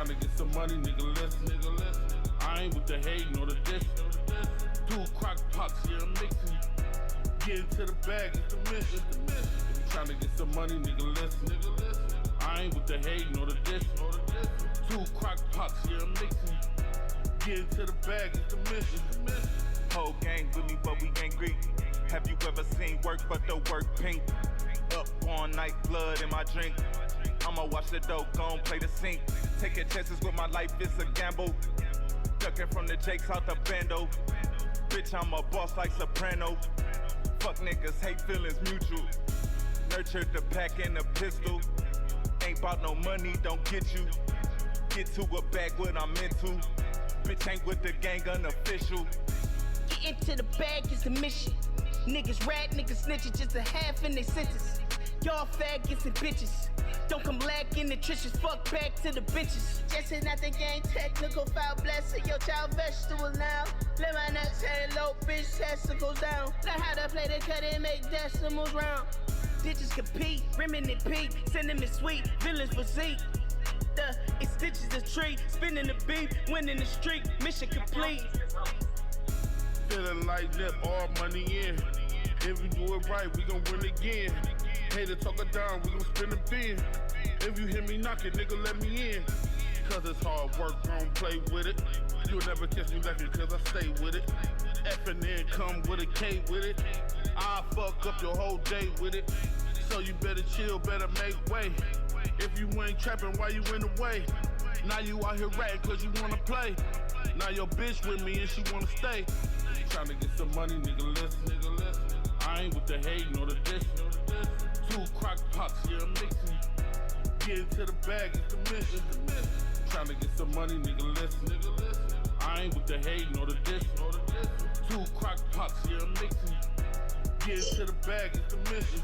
Tryna get some money, nigga, listen. I ain't with the hate nor the diss. Two crock pots, yeah, I'm mixing. Get into the bag, it's the mission. If you tryna get some money, nigga, listen. I ain't with the hate nor the diss. Two crock pots, yeah, I'm mixing. Get into the bag, it's the mission. Whole gang with me, but we angry. Have you ever seen work but the work pink? Up all night, blood in my drink. I'ma watch the dope, gon' play the sink. Taking chances with my life, it's a gamble. Ducking from the Jakes out the bando. Bitch, I'm a boss like Soprano. Fuck niggas, hate feelings mutual. Nurtured the pack and the pistol. Ain't bout no money, don't get you. Get to a bag what I'm into. Bitch ain't with the gang unofficial. Get into the bag is the mission. Niggas rat, niggas snitches, just a half in they sentence. Y'all faggots and bitches. Don't come lacking the trenches, fuck back to the benches. Just not the game, technical foul blessing. Your child vegetable now. Let my nuts head low, bitch testicles down. Learn how to play the cut and make decimals round. Ditches compete, rimming and peak, cinnamon sweet, villains physique. It's stitches the tree, spinning the beat, winning the streak, mission complete. Feeling like that, all money in. If we do it right, we gon' win again. Hater talk it down, we gon' spin a bin. If you hear me knocking, nigga, let me in. Cause it's hard work, don't play with it. You'll never catch me lacking cause I stay with it. Effing in, come with a K with it. I'll fuck up your whole day with it. So you better chill, better make way. If you ain't trapping, why you in the way? Now you out here ratting cause you wanna play. Now your bitch with me and she wanna stay. Tryna get some money, nigga, listen. I ain't with the hate nor the diss. Two crock pots, yeah, I'm mixing. Get into the bag, it's the mission. Tryna get some money, nigga, listen. I ain't with the hate nor the diss. Two crock pots, yeah, I'm mixing. Get into the bag, it's the mission.